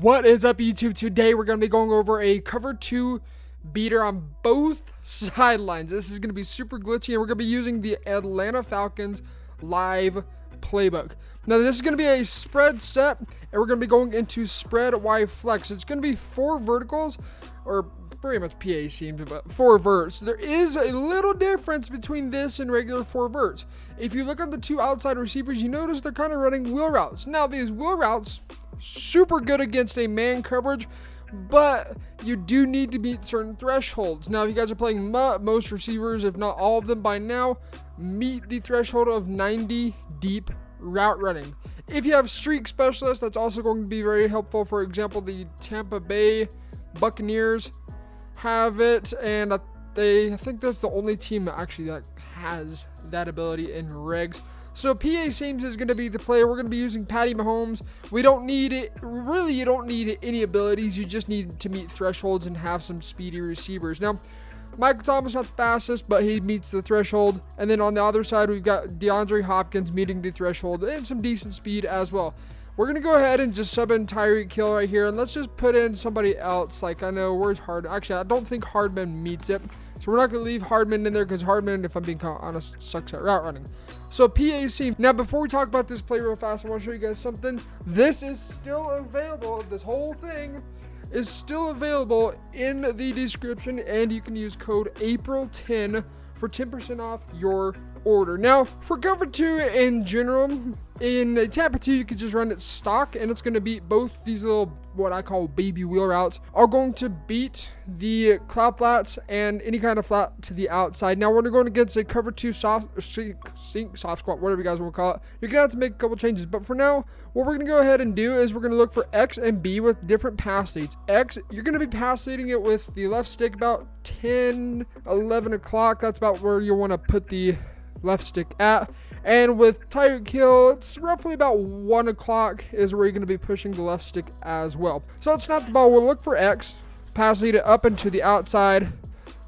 What is up, YouTube? Today we're going to be going over a cover 2 beater on both sidelines. This is going to be super glitchy, and we're going to be using the Atlanta Falcons live playbook. Now this is going to be a spread set, and we're going to be going into spread Y flex. It's going to be 4 verticals, or pretty much PA seams, but 4 verts. There is a little difference between this and regular 4 verts. If you look at the 2 outside receivers, you notice they're kind of running wheel routes. Now these wheel routes, super good against a man coverage, but you do need to meet certain thresholds. Now if you guys are playing most receivers, if not all of them by now, meet the threshold of 90 deep route running. If you have streak specialists, that's also going to be very helpful. For example, the Tampa Bay Buccaneers have it, and I think that's the only team that has that ability in regs. So PA seams is going to be the player. We're going to be using Patty Mahomes. We don't need it. Really, you don't need any abilities. You just need to meet thresholds and have some speedy receivers. Now, Michael Thomas not the fastest, but he meets the threshold. And then on the other side, we've got DeAndre Hopkins meeting the threshold and some decent speed as well. We're going to go ahead and just sub in Tyreek Hill right here. And let's just put in somebody else. Like, I know, where's Hardman? Actually, I don't think Hardman meets it. So we're not going to leave Hardman in there because Hardman, if I'm being honest, sucks at route running. So PA seam. Now, before we talk about this play real fast, I want to show you guys something. This is still available. This whole thing is still available in the description, and you can use code April10 for 10% off your order. Now, for cover 2 in general, in Tampa 2, you could just run it stock, and it's going to beat both these little, what I call baby wheel routes, are going to beat the cloud flats and any kind of flat to the outside. Now, when we're going against a cover 2 soft squat, whatever you guys want to call it, you're going to have to make a couple changes. But for now, what we're going to go ahead and do is we're going to look for X and B with different pass leads. X, you're going to be pass leading it with the left stick about 10, 11 o'clock. That's about where you want to put the left stick at. And with Tyreek Hill, it's roughly about 1 o'clock is where you're going to be pushing the left stick as well. So let's snap the ball. We'll look for X, pass lead it up into the outside,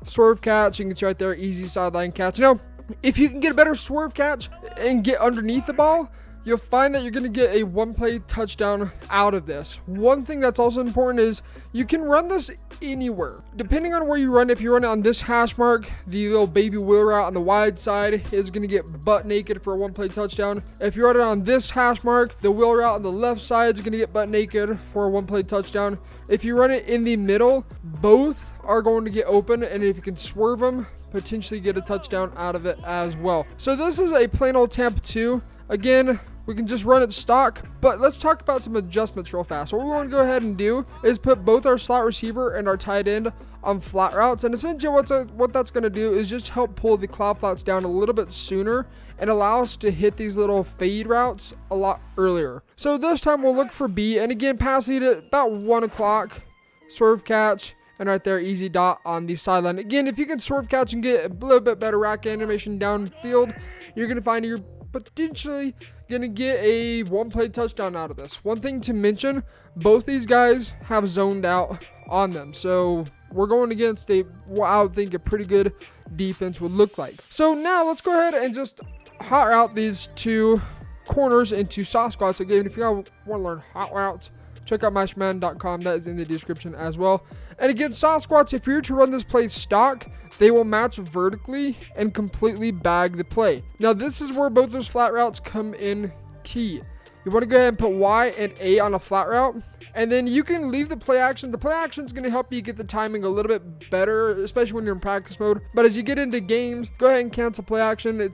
swerve catch. You can see right there, easy sideline catch. Now, if you can get a better swerve catch and get underneath the ball, you'll find that you're going to get a one-play touchdown out of this. One thing that's also important is you can run this anywhere. Depending on where you run, if you run it on this hash mark, the little baby wheel route on the wide side is going to get butt naked for a one-play touchdown. If you run it on this hash mark, the wheel route on the left side is going to get butt naked for a one-play touchdown. If you run it in the middle, both are going to get open, and if you can swerve them, potentially get a touchdown out of it as well. So this is a plain old Tampa 2. Again, we can just run it stock, but let's talk about some adjustments real fast. What we want to go ahead and do is put both our slot receiver and our tight end on flat routes, and essentially what that's going to do is just help pull the cloud flats down a little bit sooner and allow us to hit these little fade routes a lot earlier. So this time we'll look for B, and again, pass lead at about 1 o'clock, swerve catch, and right there, easy dot on the sideline. Again, if you can swerve catch and get a little bit better rack animation downfield, you're going to find you're potentially going to get a one-play touchdown out of this. One thing to mention, both these guys have zoned out on them. So we're going against what I would think a pretty good defense would look like. So now let's go ahead and just hot route these 2 corners into soft squats. Again, if you want to learn hot routes, check out myshman.com. That is in the description as well. And again, soft squats, if you're to run this play stock, they will match vertically and completely bag the play. Now, this is where both those flat routes come in key. You want to go ahead and put Y and A on a flat route, and then you can leave the play action. The play action is going to help you get the timing a little bit better, especially when you're in practice mode. But as you get into games, go ahead and cancel play action. It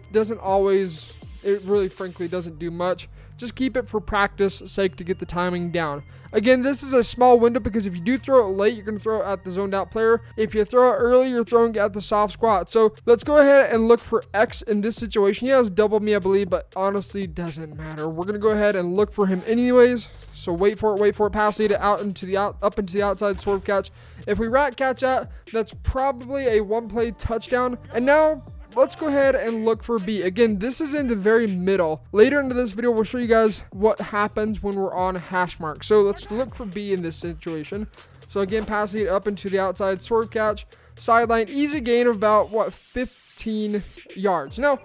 really frankly doesn't do much. Just keep it for practice sake to get the timing down. Again, this is a small window because if you do throw it late, you're going to throw it at the zoned out player. If you throw it early, you're throwing it at the soft squat. So let's go ahead and look for X in this situation. He has double me, I believe, but honestly doesn't matter. We're going to go ahead and look for him anyways. So wait for it, pass lead it up into the outside, swerve catch. If we rat catch that, that's probably a one-play touchdown. And now let's go ahead and look for B. Again, this is in the very middle. Later into this video, we'll show you guys what happens when we're on a hash mark. So let's look for B in this situation. So again, pass lead up into the outside, swerve catch, sideline, easy gain of about, 15 yards. Now,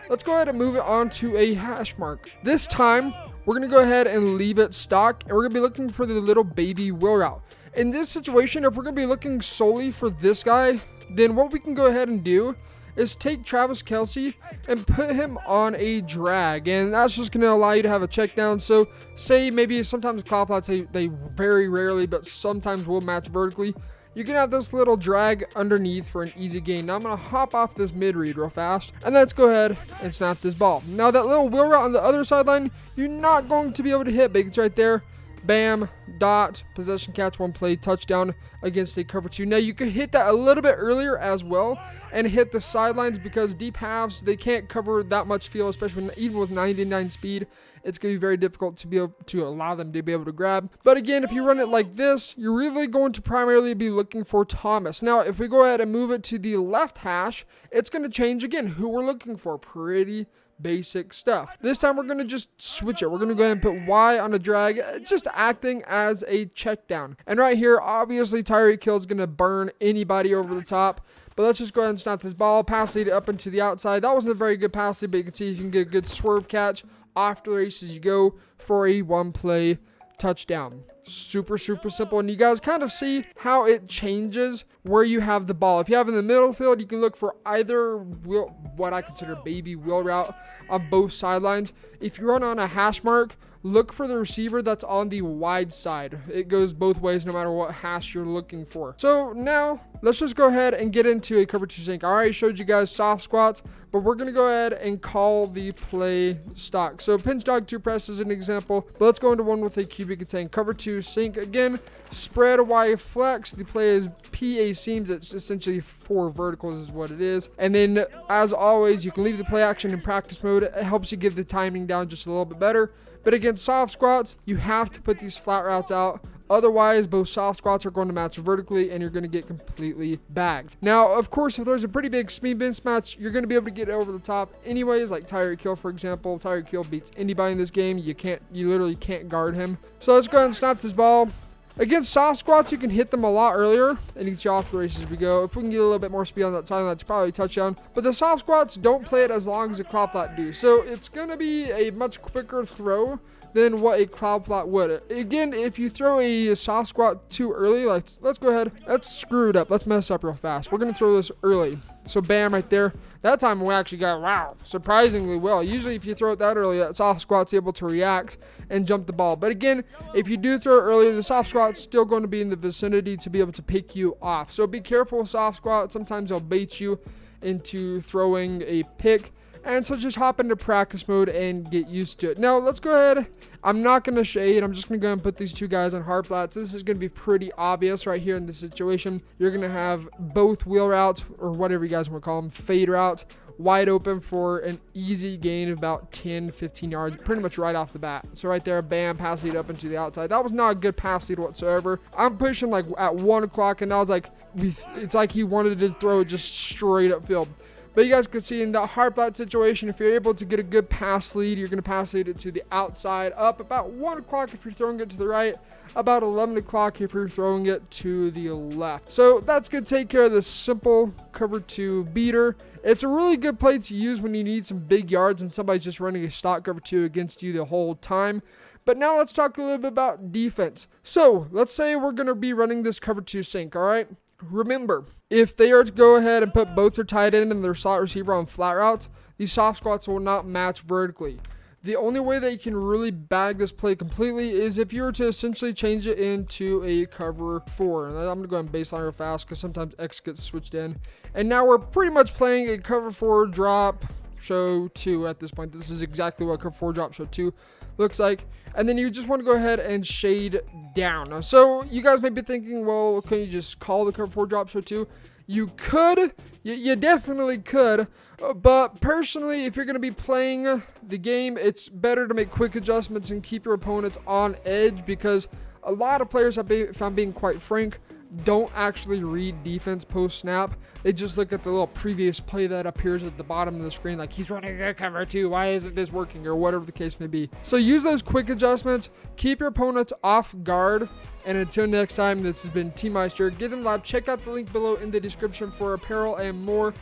let's go ahead and move it on to a hash mark. This time, we're going to go ahead and leave it stock, and we're going to be looking for the little baby wheel route. In this situation, if we're going to be looking solely for this guy, then what we can go ahead and do is take Travis Kelce and put him on a drag, and that's just going to allow you to have a check down. So say maybe sometimes cloud plots, they very rarely, but sometimes will match vertically. You can have this little drag underneath for an easy gain. Now I'm going to hop off this mid read real fast, and let's go ahead and snap this ball. Now that little wheel route on the other sideline, you're not going to be able to hit, but it's right there. Bam, dot, possession catch, one play, touchdown against a cover 2. Now you could hit that a little bit earlier as well and hit the sidelines, because deep halves, they can't cover that much field, especially even with 99 speed. It's going to be very difficult to be able to allow them to be able to grab. But again, if you run it like this, you're really going to primarily be looking for Thomas. Now, if we go ahead and move it to the left hash, it's going to change again who we're looking for. Pretty basic stuff. This time we're going to just switch it. We're going to go ahead and put Y on a drag, just acting as a check down. And right here, obviously Tyreek Hill is going to burn anybody over the top. But let's just go ahead and snap this ball, pass lead up into the outside. That wasn't a very good pass lead, but you can see if you can get a good swerve catch. Off to the races you go for a one-play touchdown. Super simple, and you guys kind of see how it changes where you have the ball. If you have in the middle field, you can look for either what I consider baby wheel route on both sidelines. If you run on a hash mark, look for the receiver that's on the wide side. It goes both ways no matter what hash you're looking for. So now let's just go ahead and get into a cover 2 sink. I already showed you guys soft squats, but we're going to go ahead and call the play stock. So pinch dog 2 press is an example, but let's go into one with a cubic contain. Cover 2 sink again, spread Y flex. The play is PA seams. It's essentially 4 verticals is what it is. And then as always, you can leave the play action in practice mode. It helps you give the timing down just a little bit better. But against soft squats, you have to put these flat routes out. Otherwise, both soft squats are going to match vertically, and you're going to get completely bagged. Now, of course, if there's a pretty big speed mismatch, you're going to be able to get it over the top anyways, like Tyreek Hill, for example. Tyreek Hill beats anybody in this game. You literally can't guard him. So let's go ahead and snap this ball. Against soft squats, you can hit them a lot earlier, and you can see off the races we go. If we can get a little bit more speed on that sideline, that's probably a touchdown. But the soft squats don't play it as long as a cloud flat do. So it's going to be a much quicker throw than what a cloud plot would. Again, if you throw a soft squat too early, let's go ahead. Let's screw it up. Let's mess up real fast. We're going to throw this early. So bam, right there. That time we actually got, wow, surprisingly well. Usually if you throw it that early, that soft squat's able to react and jump the ball. But again, if you do throw it earlier, the soft squat's still going to be in the vicinity to be able to pick you off. So be careful with soft squat. Sometimes they'll bait you into throwing a pick. And so just hop into practice mode and get used to it. Now, let's go ahead. I'm not going to shade. I'm just going to go and put these two guys on hard flats. This is going to be pretty obvious right here in this situation. You're going to have both wheel routes, or whatever you guys want to call them, fade routes, wide open for an easy gain of about 10, 15 yards, pretty much right off the bat. So right there, bam, pass lead up into the outside. That was not a good pass lead whatsoever. I'm pushing like at 1 o'clock, and I was like, it's like he wanted to throw it just straight up field. But you guys can see in that hard flat situation, if you're able to get a good pass lead, you're going to pass lead it to the outside, up about 1 o'clock if you're throwing it to the right, about 11 o'clock if you're throwing it to the left. So that's going to take care of this simple cover 2 beater. It's a really good play to use when you need some big yards and somebody's just running a stock cover 2 against you the whole time. But now let's talk a little bit about defense. So let's say we're going to be running this cover 2 sink, all right? Remember, if they are to go ahead and put both their tight end and their slot receiver on flat routes, these soft squats will not match vertically. The only way that you can really bag this play completely is if you were to essentially change it into a cover 4. And I'm going to go and baseline real fast because sometimes X gets switched in. And now we're pretty much playing a cover 4 drop show 2 at this point. This is exactly what cover 4 drop show 2 looks like. And then you just want to go ahead and shade down. So you guys may be thinking, well, can you just call the cover 4 drop show 2? You could. You definitely could. But personally, if you're going to be playing the game, it's better to make quick adjustments and keep your opponents on edge, because a lot of players, if I'm being quite frank, don't actually read defense post snap. They just look at the little previous play that appears at the bottom of the screen, like he's running a cover 2, why isn't this working, or whatever the case may be. So use those quick adjustments, keep your opponents off guard, and until next time, this has been Team Meister. Get in live, check out the link below in the description for apparel and more.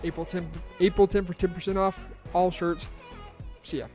April 10 for 10% off all shirts. See ya.